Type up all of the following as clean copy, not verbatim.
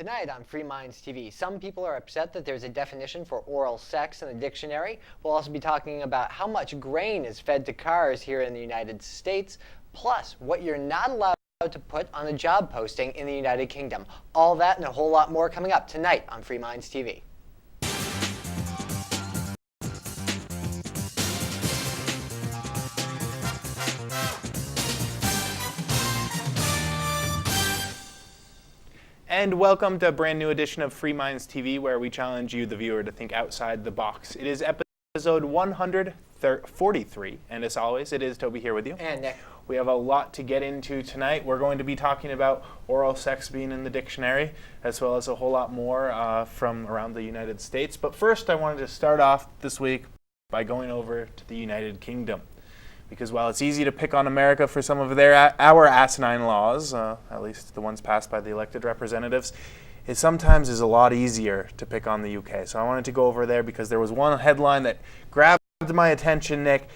Tonight on Free Minds TV, some people are upset that there's a definition for oral sex in the dictionary. We'll also be talking about how much grain is fed to cars here in the United States, plus what you're not allowed to put on a job posting in the United Kingdom. All that and a whole lot more coming up tonight on Free Minds TV. And welcome to a brand new edition of Free Minds TV, where we challenge you, the viewer, to think outside the box. It is episode 143, and as always, it is Toby here with you. And Nick. We have a lot to get into tonight. We're going to be talking about oral sex being in the dictionary, as well as a whole lot more from around the United States. But first, I wanted to start off this week by going over to the United Kingdom. Because while it's easy to pick on America for some of our asinine laws, at least the ones passed by the elected representatives, it sometimes is a lot easier to pick on the UK. So I wanted to go over there because there was one headline that grabbed my attention, Nick,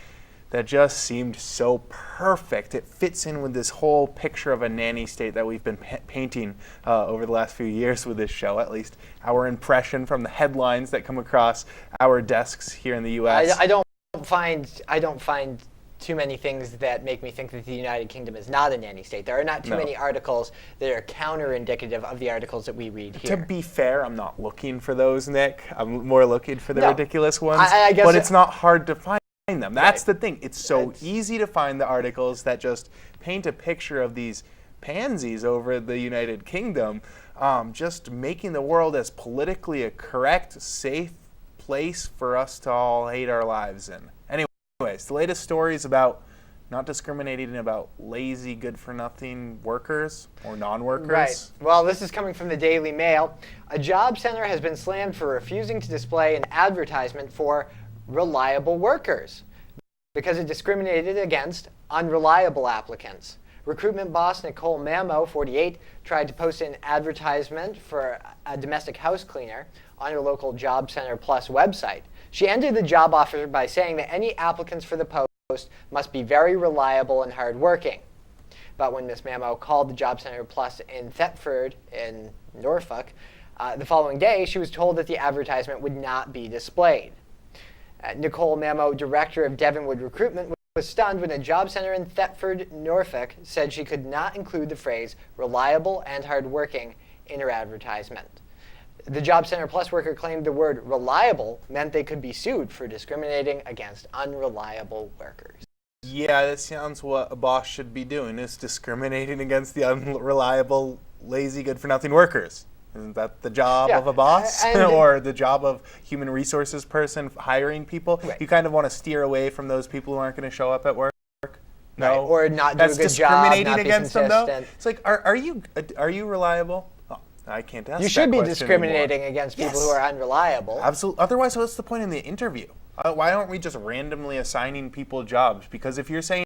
that just seemed so perfect. It fits in with this whole picture of a nanny state that we've been painting over the last few years with this show, at least our impression from the headlines that come across our desks here in the US. I don't find too many things that make me think that the United Kingdom is not a nanny state. There are not too many articles that are counter-indicative of the articles that we read here. To be fair, I'm not looking for those, Nick. I'm more looking for the ridiculous ones. I guess but it's not hard to find them. That's right. the thing. It's so easy to find the articles that just paint a picture of these pansies over the United Kingdom, just making the world as politically a correct, safe place for us to all hate our lives in. Anyways, the latest stories about not discriminating about lazy, good-for-nothing workers or non-workers. Right. Well, this is coming from the Daily Mail. A job center has been slammed for refusing to display an advertisement for reliable workers because it discriminated against unreliable applicants. Recruitment boss Nicole Mamo, 48, tried to post an advertisement for a domestic house cleaner on her local Job Center Plus website. She ended the job offer by saying that any applicants for the post must be very reliable and hardworking. But when Ms. Mamo called the Job Center Plus in Thetford in Norfolk, the following day she was told that the advertisement would not be displayed. Nicole Mamo, director of Devonwood Recruitment, was stunned when a job center in Thetford, Norfolk, said she could not include the phrase reliable and hardworking in her advertisement. The Job Center Plus worker claimed the word reliable meant they could be sued for discriminating against unreliable workers. Yeah, that sounds what a boss should be doing, is discriminating against the unreliable, lazy, good-for-nothing workers. Isn't that the job of a boss or the job of human resources person hiring people? Right. You kind of want to steer away from those people who aren't going to show up at work. No, right. Or not do a good job. That's discriminating against them, though. It's like, are you reliable? Oh, I can't ask. You should be question discriminating anymore. against people who are unreliable. Absolutely. Otherwise, what's the point in the interview? Why aren't we just randomly assigning people jobs? Because if you're saying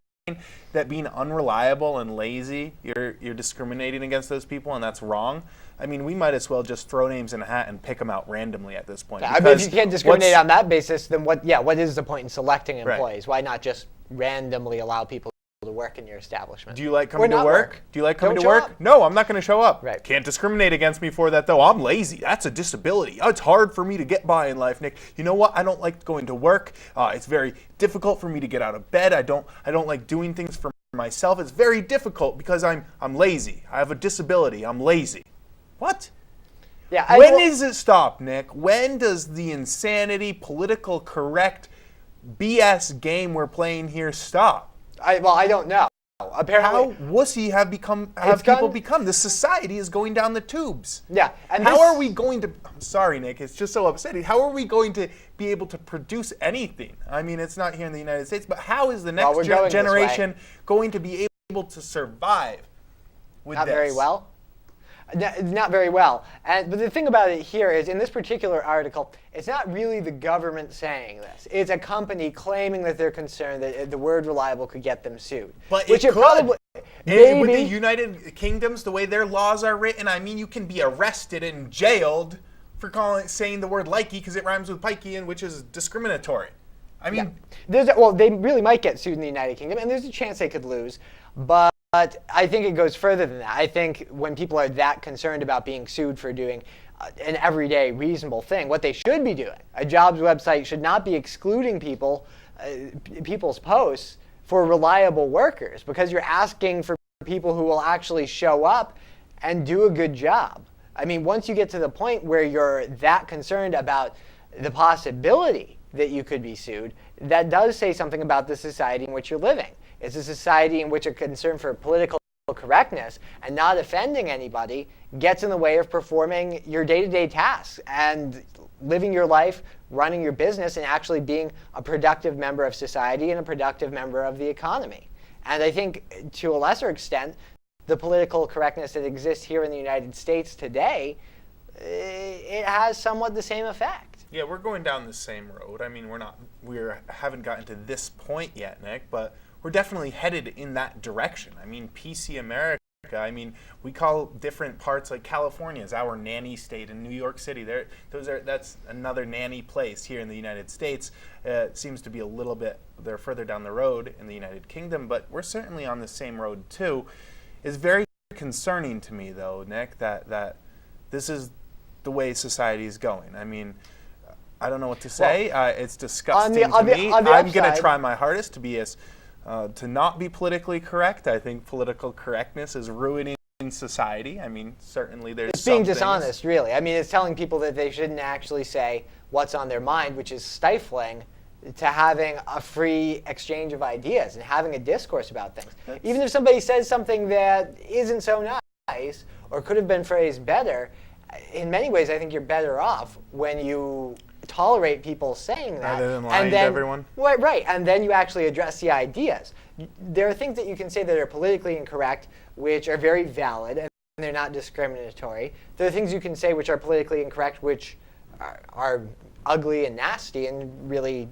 that being unreliable and lazy, you're discriminating against those people, and that's wrong. I mean, we might as well just throw names in a hat and pick them out randomly at this point. I mean, if you can't discriminate on that basis, then what is the point in selecting employees? Right. Why not just randomly allow people to work in your establishment? Do you like coming to work? Do you like coming to work? Up. No, I'm not going to show up. Right. Can't discriminate against me for that, though. I'm lazy. That's a disability. It's hard for me to get by in life, Nick. You know what? I don't like going to work. It's very difficult for me to get out of bed. I don't like doing things for myself. It's very difficult because I'm lazy. I have a disability. I'm lazy. What? Yeah. When does it stop, Nick? When does the insanity, political correct BS game we're playing here stop? I don't know. Apparently, how wussy have people become? This society is going down the tubes. Yeah. And how are we going to? I'm sorry, Nick. It's just so upsetting. How are we going to be able to produce anything? I mean, it's not here in the United States, but how is the next generation going to be able to survive with this? Not very well. Not very well. But the thing about it here is, in this particular article, it's not really the government saying this. It's a company claiming that they're concerned that the word reliable could get them sued. But which it could. Probably, maybe. With the United Kingdoms, the way their laws are written, I mean, you can be arrested and jailed for saying the word likey because it rhymes with pikey, which is discriminatory. I mean, they really might get sued in the United Kingdom, and there's a chance they could lose. But I think it goes further than that. I think when people are that concerned about being sued for doing an everyday reasonable thing, what they should be doing, a jobs website should not be excluding people's posts for reliable workers, because you're asking for people who will actually show up and do a good job. I mean, once you get to the point where you're that concerned about the possibility that you could be sued, that does say something about the society in which you're living. It's a society in which a concern for political correctness and not offending anybody gets in the way of performing your day-to-day tasks and living your life, running your business, and actually being a productive member of society and a productive member of the economy. And I think, to a lesser extent, the political correctness that exists here in the United States today, it has somewhat the same effect. Yeah, we're going down the same road. I mean, we haven't gotten to this point yet, Nick, but we're definitely headed in that direction. I mean, PC America, I mean, we call different parts, like California is our nanny state, and New York City, that's another nanny place here in the United States. It seems to be a little bit, they're further down the road in the United Kingdom, but we're certainly on the same road too. It's very concerning to me, though, Nick, that this is the way society is going. I mean, I don't know what to say. It's disgusting to me. I'm going to try my hardest to be to not be politically correct. I think political correctness is ruining society. I mean, certainly there's It's being dishonest, really. I mean, it's telling people that they shouldn't actually say what's on their mind, which is stifling to having a free exchange of ideas and having a discourse about things. Even if somebody says something that isn't so nice or could have been phrased better, in many ways I think you're better off when you tolerate people saying that. Rather than lying to everyone. Right, and then you actually address the ideas. There are things that you can say that are politically incorrect, which are very valid, and they're not discriminatory. There are things you can say which are politically incorrect, which are ugly and nasty, and really,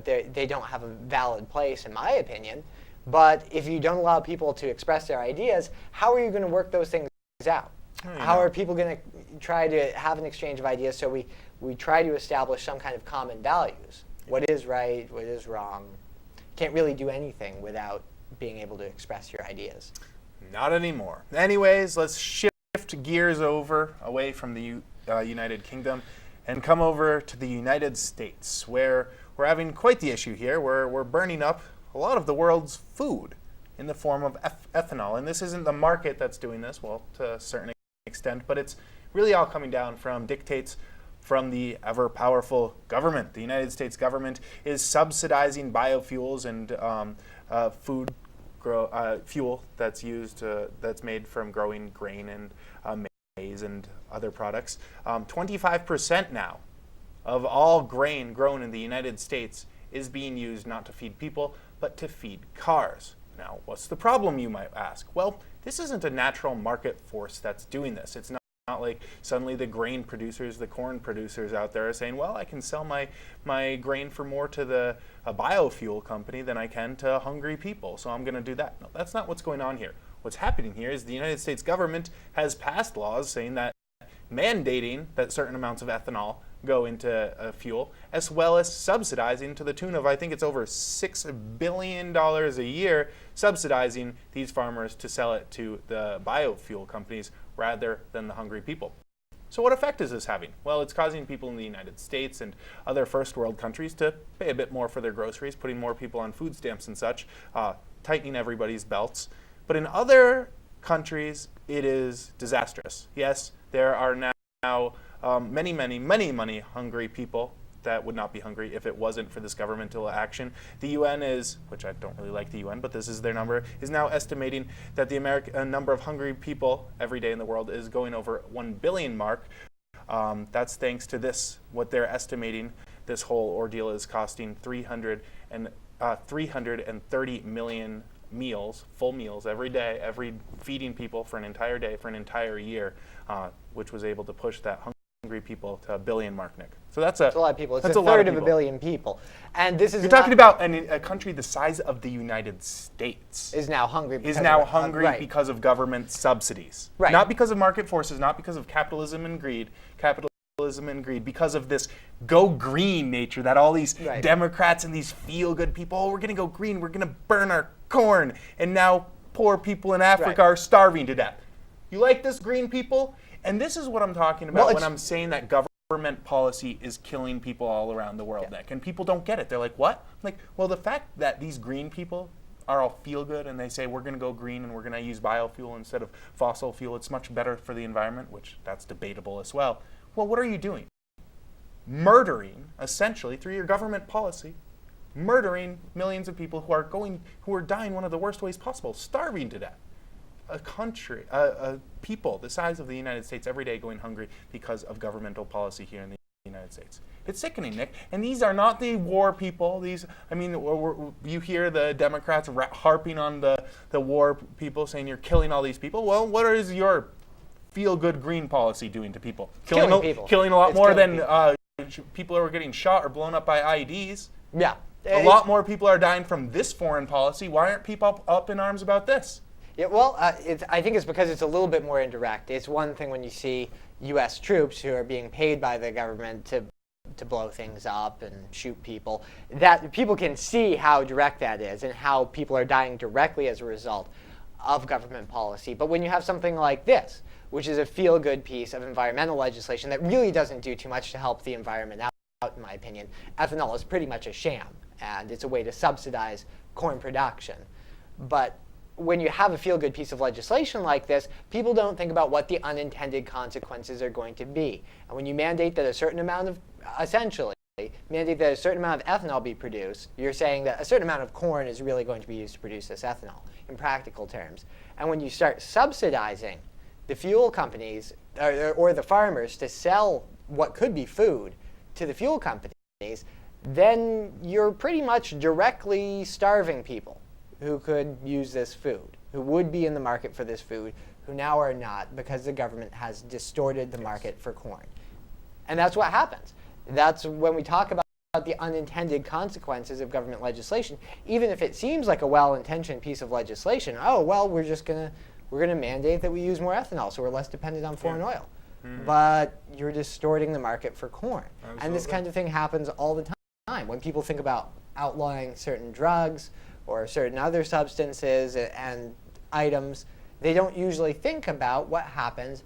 they don't have a valid place, in my opinion. But if you don't allow people to express their ideas, how are you going to work those things out? How are people going to try to have an exchange of ideas so we try to establish some kind of common values? What is right, what is wrong? Can't really do anything without being able to express your ideas. Not anymore. Anyways, let's shift gears away from the United Kingdom and come over to the United States, where we're having quite the issue here. We're burning up a lot of the world's food in the form of ethanol. And this isn't the market that's doing this, well, to a certain extent, but it's really all coming down from dictates from the ever-powerful government. The United States government is subsidizing biofuels and fuel that's used that's made from growing grain and maize and other products. 25% now of all grain grown in the United States is being used not to feed people, but to feed cars. Now, what's the problem, you might ask? Well, this isn't a natural market force that's doing this. It's not like suddenly the grain producers, the corn producers out there are saying, well, I can sell my grain for more to a biofuel company than I can to hungry people, so I'm going to do that. No, that's not what's going on here. What's happening here is the United States government has passed laws saying that mandating that certain amounts of ethanol go into fuel, as well as subsidizing to the tune of, I think it's over $6 billion a year, subsidizing these farmers to sell it to the biofuel companies rather than the hungry people. So what effect is this having? Well, it's causing people in the United States and other first world countries to pay a bit more for their groceries, putting more people on food stamps and such, tightening everybody's belts. But in other countries, it is disastrous. Yes, there are now many hungry people that would not be hungry if it wasn't for this governmental action. The UN is, which I don't really like the UN, but this is their number, is now estimating that the number of hungry people every day in the world is going over 1 billion mark. That's thanks to this, what they're estimating this whole ordeal is costing 330 million meals, full meals every day, feeding people for an entire day, for an entire year, which was able to push that hungry people to a billion mark, Nick. So that's a lot of people. It's a third of a billion people. And this is You're talking about a country the size of the United States is now hungry because of government subsidies. Right. Not because of market forces, not because of capitalism and greed, because of this go green nature that all these Democrats and these feel good people, we're going to go green, we're going to burn our corn. And now poor people in Africa are starving to death. You like this, green people? And this is what I'm talking about when I'm saying that government policy is killing people all around the world, Nick. And people don't get it. They're like, what? I'm like, well, the fact that these green people are all feel good and they say we're going to go green and we're going to use biofuel instead of fossil fuel, it's much better for the environment, which that's debatable as well. Well, what are you doing? Murdering, essentially, through your government policy, murdering millions of people who are dying one of the worst ways possible, starving to death. A people the size of the United States every day going hungry because of governmental policy here in the United States. It's sickening, Nick. And these are not the war people. You hear the Democrats harping on the war people, saying you're killing all these people. Well, what is your feel-good green policy doing to people? Killing people. Killing a lot more than people who are getting shot or blown up by IEDs. Yeah. A lot more people are dying from this foreign policy. Why aren't people up in arms about this? Yeah, well, I think it's because it's a little bit more indirect. It's one thing when you see U.S. troops who are being paid by the government to blow things up and shoot people, that people can see how direct that is and how people are dying directly as a result of government policy. But when you have something like this, which is a feel-good piece of environmental legislation that really doesn't do too much to help the environment out, in my opinion, ethanol is pretty much a sham, and it's a way to subsidize corn production. But when you have a feel-good piece of legislation like this, people don't think about what the unintended consequences are going to be. And when you mandate that a certain amount of, essentially, mandate that a certain amount of ethanol be produced, you're saying that a certain amount of corn is really going to be used to produce this ethanol, in practical terms. And when you start subsidizing the fuel companies or the farmers to sell what could be food to the fuel companies, then you're pretty much directly starving people who could use this food, who would be in the market for this food, who now are not because the government has distorted the market for corn. And that's what happens. That's when we talk about the unintended consequences of government legislation. Even if it seems like a well-intentioned piece of legislation, oh, well, we're gonna mandate that we use more ethanol so we're less dependent on foreign oil. But you're distorting the market for corn. Absolutely. And this kind of thing happens all the time. When people think about outlawing certain drugs or certain other substances and items, they don't usually think about what happens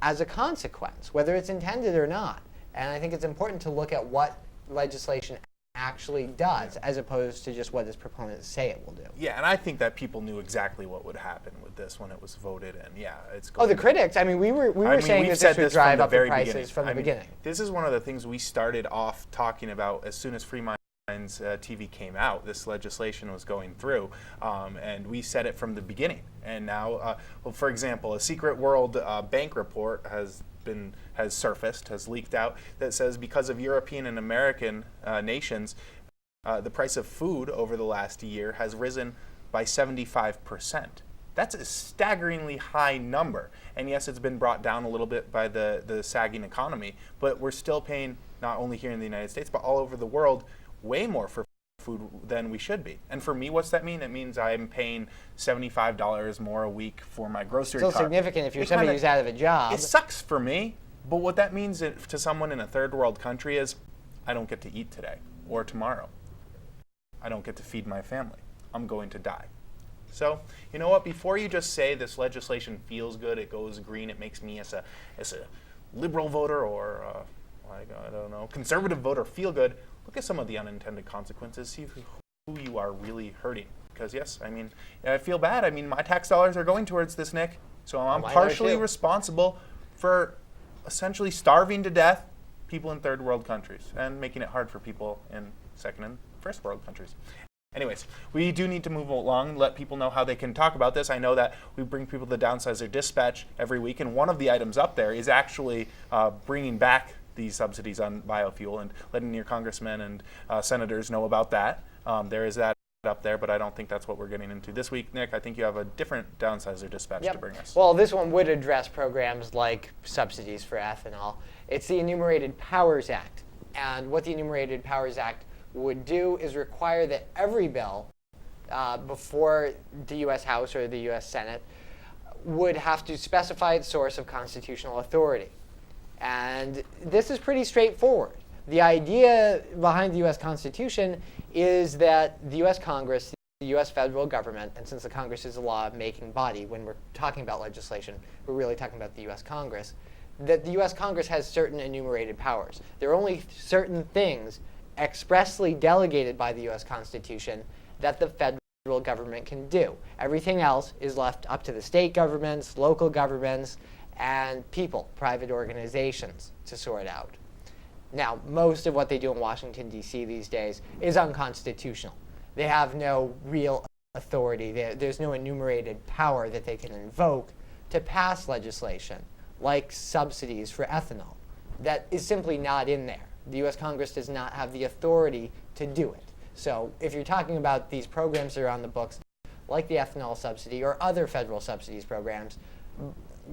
as a consequence, whether it's intended or not. And I think it's important to look at what legislation actually does, as opposed to just what its proponents say it will do. Yeah, and I think that people knew exactly what would happen with this when it was voted, and yeah, it's going the critics, I mean, we were saying that this would drive up the prices from the beginning. This is one of the things we started off talking about as soon as Free Minds TV came out. This legislation was going through, and we said it from the beginning. And now, well, for example, a Secret World bank report has surfaced, has leaked out, that says because of European and American nations, the price of food over the last year has risen by 75%. That's a staggeringly high number. And yes, it's been brought down a little bit by the sagging economy, but we're still paying, not only here in the United States, but all over the world, way more for food than we should be. And for me, what's that mean? It means I'm paying $75 more a week for my grocery cart. Still significant if you're somebody who's out of a job. It sucks for me, but what that means to someone in a third world country is I don't get to eat today or tomorrow. I don't get to feed my family. I'm going to die. So, you know what? Before you just say this legislation feels good, it goes green, it makes me as a liberal voter or I don't know, conservative voter feel good, look at some of the unintended consequences. See who you are really hurting. Because yes, I mean, I feel bad. I mean, my tax dollars are going towards this, Nick. So I'm partially responsible for essentially starving to death people in third world countries and making it hard for people in second and first world countries. Anyways, we do need to move along and let people know how they can talk about this. I know that we bring people the Downsizer Dispatch every week, and one of the items up there is actually bringing back these subsidies on biofuel and letting your congressmen and senators know about that. There is that up there, but I don't think that's what we're getting into this week. Nick, I think you have a different Downsizer Dispatch to bring us. Well, this one would address programs like subsidies for ethanol. It's the Enumerated Powers Act. And what the Enumerated Powers Act would do is require that every bill before the U.S. House or the U.S. Senate would have to specify its source of constitutional authority. And this is pretty straightforward. The idea behind the U.S. Constitution is that the U.S. Congress, U.S. federal government, and since the Congress is a law-making body, when we're talking about legislation, we're really talking about the U.S. Congress, that the U.S. Congress has certain enumerated powers. There are only certain things expressly delegated by the U.S. Constitution that the federal government can do. Everything else is left up to the state governments, local governments, and people, private organizations, to sort out. Now, most of what they do in Washington, D.C. these days is unconstitutional. They have no real authority. There's no enumerated power that they can invoke to pass legislation, like subsidies for ethanol. That is simply not in there. The U.S. Congress does not have the authority to do it. So if you're talking about these programs that are on the books, like the ethanol subsidy or other federal subsidies programs,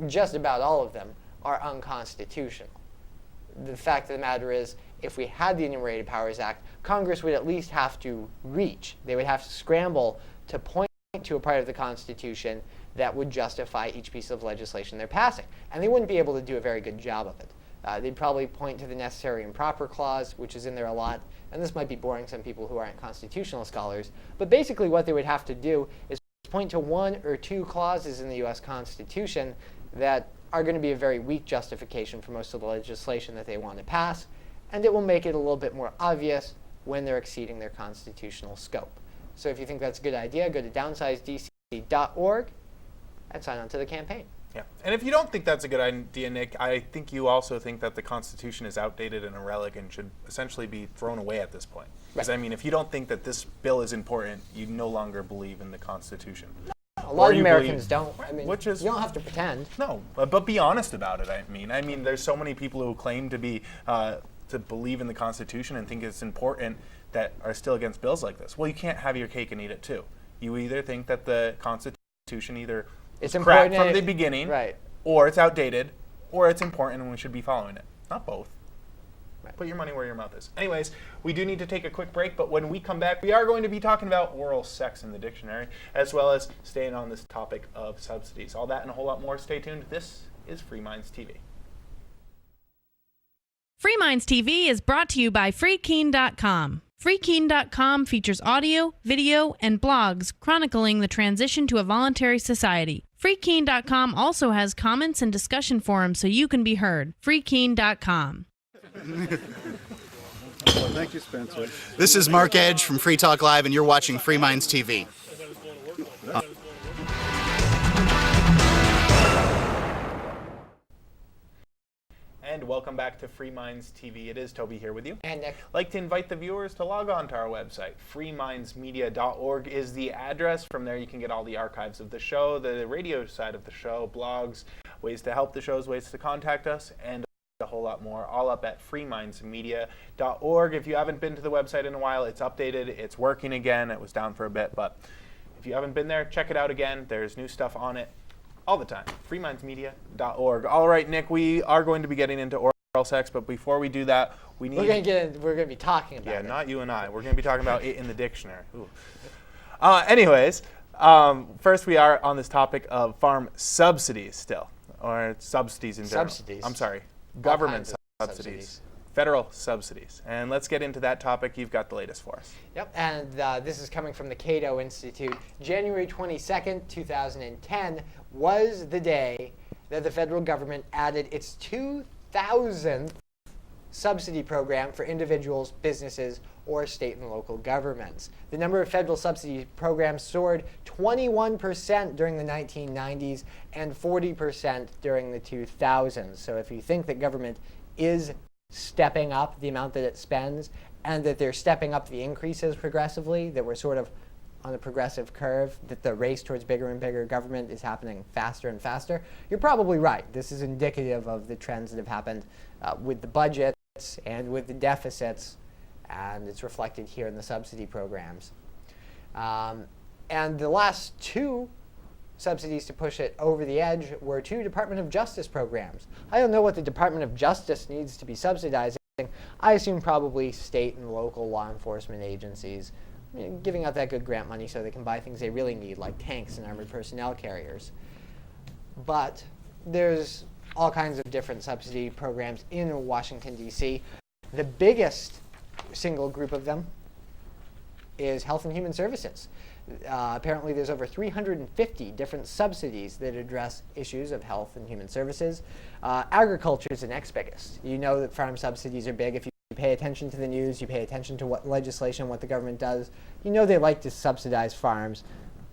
just about all of them are unconstitutional. The fact of the matter is, if we had the Enumerated Powers Act, Congress would at least have to reach. They would have to scramble to point to a part of the Constitution that would justify each piece of legislation they're passing. And they wouldn't be able to do a very good job of it. They'd probably point to the necessary and proper clause, which is in there a lot. And this might be boring to some people who aren't constitutional scholars. But basically what they would have to do is point to one or two clauses in the U.S. Constitution that are going to be a very weak justification for most of the legislation that they want to pass, and it will make it a little bit more obvious when they're exceeding their constitutional scope. So if you think that's a good idea, go to downsizerdc.org and sign on to the campaign. Yeah, and if you don't think that's a good idea, Nick, I think you also think that the Constitution is outdated and irrelevant and should essentially be thrown away at this point. Because, Right. I mean, if you don't think that this bill is important, you no longer believe in the Constitution. A lot of you Americans believe- don't. I mean, which is- you don't have to pretend. No, but be honest about it. I mean, there's so many people who claim to be to believe in the Constitution and think it's important that are still against bills like this. Well, you can't have your cake and eat it too. You either think that the Constitution either It's is crap important from the beginning, right. or it's outdated, or it's important and we should be following it. Not both. Right. Put your money where your mouth is. Anyways, we do need to take a quick break, but when we come back, we are going to be talking about oral sex in the dictionary, as well as staying on this topic of subsidies. All that and a whole lot more. Stay tuned. This is Free Minds TV. Free Minds TV is brought to you by FreeKeen.com. FreeKeen.com features audio, video, and blogs chronicling the transition to a voluntary society. FreeKeen.com also has comments and discussion forums so you can be heard. FreeKeen.com. Well, thank you, Spencer. This is Mark Edge from Free Talk Live, and you're watching Free Minds TV. And welcome back to Free Minds TV. It is Toby here with you. And Nick. I'd like to invite the viewers to log on to our website. freemindsmedia.org is the address. From there you can get all the archives of the show, the radio side of the show, blogs, ways to help the shows, ways to contact us, and a whole lot more, all up at freemindsmedia.org. If you haven't been to the website in a while, it's updated, it's working again. It was down for a bit, but if you haven't been there, check it out again. There's new stuff on it all the time. freemindsmedia.org. All right, Nick, we are going to be getting into oral sex, but before we do that, we need... We're going to be talking about it. Yeah, not you and I. We're going to be talking about it in the dictionary. Ooh. Anyways, first we are on this topic of farm subsidies still, or subsidies in general. Subsidies. I'm sorry, All government kinds of subsidies. Federal subsidies. And let's get into that topic. You've got the latest for us. Yep, and this is coming from the Cato Institute. January 22nd, 2010 was the day that the federal government added its 2,000th subsidy program for individuals, businesses, or state and local governments. The number of federal subsidy programs soared 21% during the 1990s and 40% during the 2000s. So if you think that government is stepping up the amount that it spends and that they're stepping up the increases progressively, that we're sort of on a progressive curve, that the race towards bigger and bigger government is happening faster and faster, you're probably right. This is indicative of the trends that have happened with the budgets and with the deficits, and it's reflected here in the subsidy programs. And the last two subsidies to push it over the edge were two Department of Justice programs. I don't know what the Department of Justice needs to be subsidizing. I assume probably state and local law enforcement agencies, giving out that good grant money so they can buy things they really need, like tanks and armored personnel carriers. But there's all kinds of different subsidy programs in Washington, D.C. The biggest single group of them is Health and Human Services. Apparently, there's over 350 different subsidies that address issues of health and human services. Agriculture is the next biggest. You know that farm subsidies are big. If you pay attention to the news, you pay attention to what legislation, what the government does, you know they like to subsidize farms.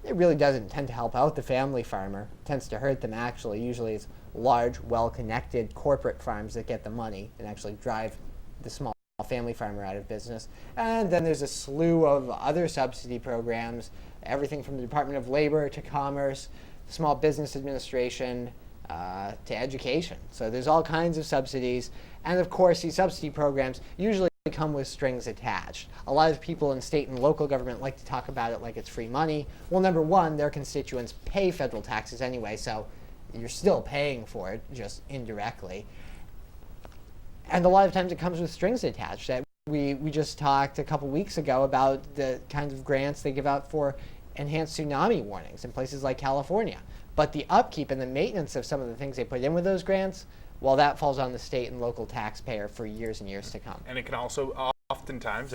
It really doesn't tend to help out the family farmer. It tends to hurt them, actually. Usually it's large, well-connected corporate farms that get the money and actually drive the small family farmer out of business. And then there's a slew of other subsidy programs, everything from the Department of Labor to Commerce, Small Business Administration, to education. So there's all kinds of subsidies. And of course, these subsidy programs usually come with strings attached. A lot of people in state and local government like to talk about it like it's free money. Well, number one, their constituents pay federal taxes anyway, so you're still paying for it, just indirectly. And a lot of times it comes with strings attached. That we just talked a couple weeks ago about the kinds of grants they give out for enhanced tsunami warnings in places like California. But the upkeep and the maintenance of some of the things they put in with those grants, well, that falls on the state and local taxpayer for years and years to come. And it can also oftentimes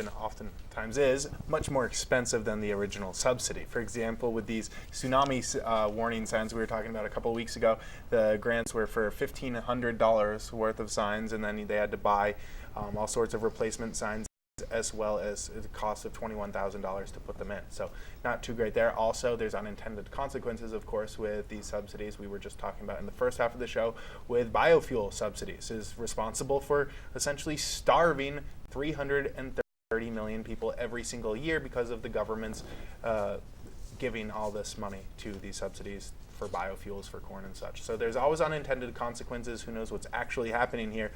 is much more expensive than the original subsidy. For example, with these tsunami warning signs we were talking about a couple of weeks ago, the grants were for $1,500 worth of signs, and then they had to buy all sorts of replacement signs, as well as the cost of $21,000 to put them in. So not too great there. Also, there's unintended consequences, of course, with these subsidies. We were just talking about in the first half of the show with biofuel subsidies is responsible for essentially starving 330 million people every single year because of the government's giving all this money to these subsidies for biofuels, for corn and such. So there's always unintended consequences. Who knows what's actually happening here?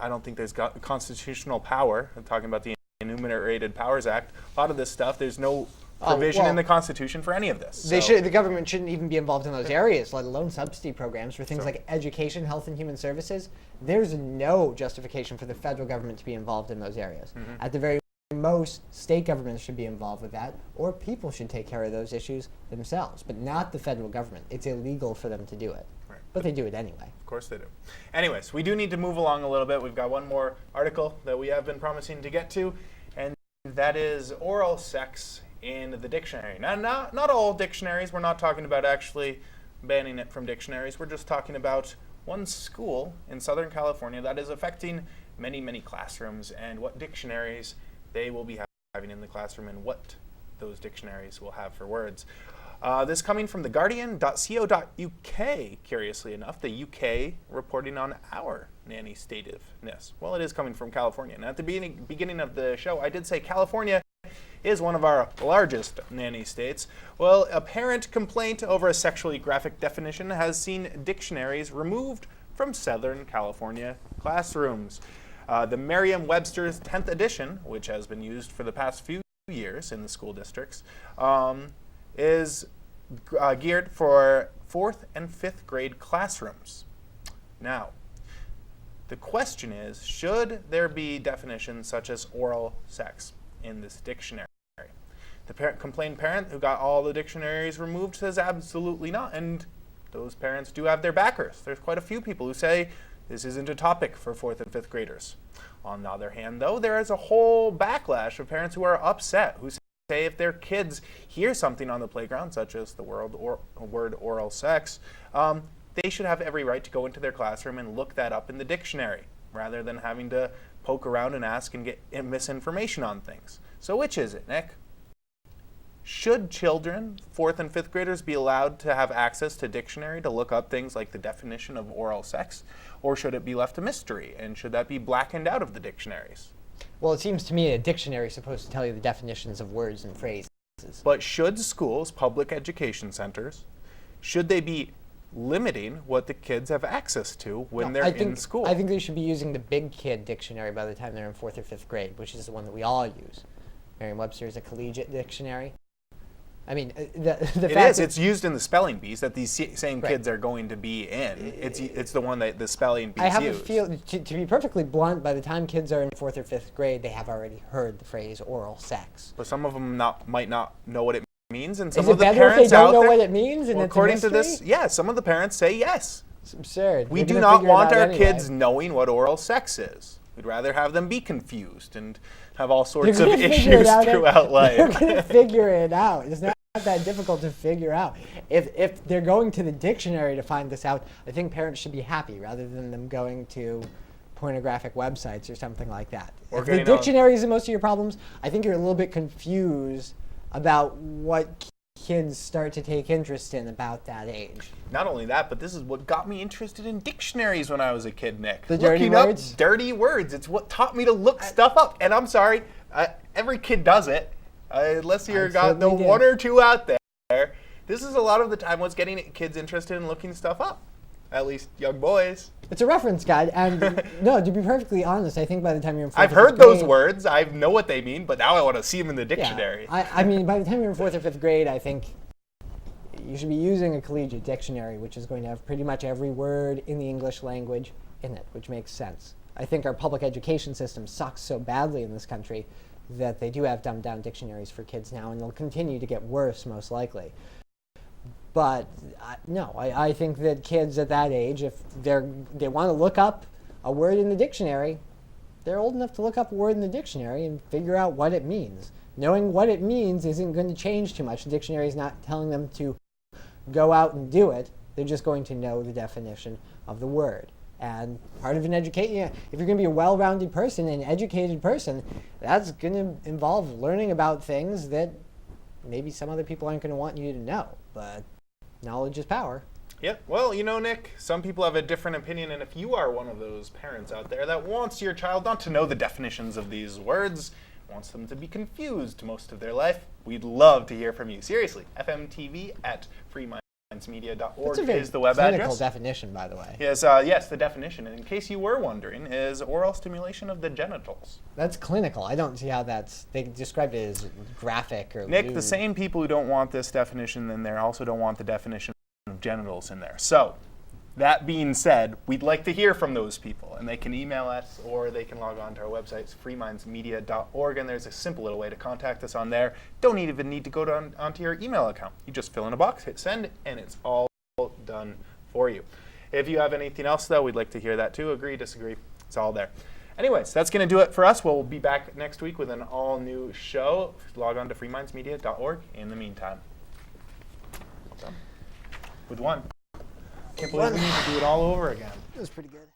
I don't think there's constitutional power. I'm talking about the Enumerated Powers Act. A lot of this stuff, there's no provision in the Constitution for any of this. The government shouldn't even be involved in those areas, let alone subsidy programs for things like education, health, and human services. There's no justification for the federal government to be involved in those areas. Mm-hmm. At the very most, state governments should be involved with that, or people should take care of those issues themselves, but not the federal government. It's illegal for them to do it. Right. But they do it anyway. Of course they do. Anyways, we do need to move along a little bit. We've got one more article that we have been promising to get to, and that is oral sex in the dictionary. Now, not all dictionaries. We're not talking about actually banning it from dictionaries. We're just talking about one school in Southern California that is affecting many, many classrooms, and what dictionaries they will be having in the classroom and what those dictionaries will have for words. This coming from theguardian.co.uk, curiously enough, the UK reporting on our nanny stativeness. Well, it is coming from California. And at the beginning of the show, I did say California is one of our largest nanny states. Well, a parent complaint over a sexually graphic definition has seen dictionaries removed from Southern California classrooms. The Merriam-Webster's 10th edition, which has been used for the past few years in the school districts, is geared for 4th and 5th grade classrooms. Now, the question is, should there be definitions such as oral sex in this dictionary? The complained parent who got all the dictionaries removed says absolutely not, and those parents do have their backers. There's quite a few people who say this isn't a topic for 4th and 5th graders. On the other hand, though, there is a whole backlash of parents who are upset, who say if their kids hear something on the playground, such as the word oral sex, they should have every right to go into their classroom and look that up in the dictionary, rather than having to poke around and ask and get misinformation on things. So which is it, Nick? Should children, 4th and 5th graders, be allowed to have access to dictionary to look up things like the definition of oral sex? Or should it be left a mystery? And should that be blackened out of the dictionaries? Well, it seems to me a dictionary is supposed to tell you the definitions of words and phrases. But should schools, public education centers, should they be limiting what the kids have access to when they're in school? I think they should be using the big kid dictionary by the time they're in 4th or 5th grade, which is the one that we all use. Merriam-Webster is a collegiate dictionary. I mean, it's used in the spelling bees that these same kids are going to be in. It's the one that the spelling bees use. I have a feel, to be perfectly blunt, by the time kids are in 4th or 5th grade, they have already heard the phrase oral sex. But some of them might not know what it means, and some of the parents out there... Is it better if they don't know what it means? And well, according to this, some of the parents say yes. It's absurd. We do not want our kids knowing what oral sex is. We'd rather have them be confused and have all sorts They're of gonna figure it issues out. throughout life. They're going to figure it out. It's not that difficult to figure out. If they're going to the dictionary to find this out, I think parents should be happy rather than them going to pornographic websites or something like that. Or If the dictionary is the most of your problems, I think you're a little bit confused about what kids start to take interest in about that age. Not only that, but this is what got me interested in dictionaries when I was a kid, Nick. The dirty Looking words? up dirty words. It's what taught me to look stuff up. And I'm sorry, every kid does it, unless you're got the certainly did. one or two out there. This is a lot of the time what's getting kids interested in looking stuff up. At least young boys. It's a reference guide, and no, to be perfectly honest, I think by the time you're in fourth I've or heard fifth those grade, words. I know what they mean, but now I want to see them in the dictionary. Yeah, I mean, by the time you're in 4th or 5th grade, I think you should be using a collegiate dictionary, which is going to have pretty much every word in the English language in it, which makes sense. I think our public education system sucks so badly in this country that they do have dumbed down dictionaries for kids now, and they'll continue to get worse, most likely. But no, I think that kids at that age, if they want to look up a word in the dictionary, they're old enough to look up a word in the dictionary and figure out what it means. Knowing what it means isn't going to change too much. The dictionary is not telling them to go out and do it. They're just going to know the definition of the word. And part of an education, if you're going to be a well-rounded person, an educated person, that's going to involve learning about things that maybe some other people aren't going to want you to know. But knowledge is power. Yep. Well, you know, Nick, some people have a different opinion, and if you are one of those parents out there that wants your child not to know the definitions of these words, wants them to be confused most of their life, we'd love to hear from you. Seriously, fmtv@freemindsmedia.org is the web clinical address. definition, by the way. Yes, the definition, and in case you were wondering, is oral stimulation of the genitals. That's clinical. I don't see how they described it as graphic or Nick, lewd. the same people who don't want this definition in there also don't want the definition of genitals in there. So, that being said, we'd like to hear from those people, and they can email us or they can log on to our website, freemindsmedia.org, and there's a simple little way to contact us on there. Don't even need to go onto your email account. You just fill in a box, hit send, and it's all done for you. If you have anything else, though, we'd like to hear that too. Agree, disagree, it's all there. Anyways, that's going to do it for us. We'll be back next week with an all-new show. Log on to freemindsmedia.org in the meantime. With one. Can't believe we need to do it all over again. It was pretty good.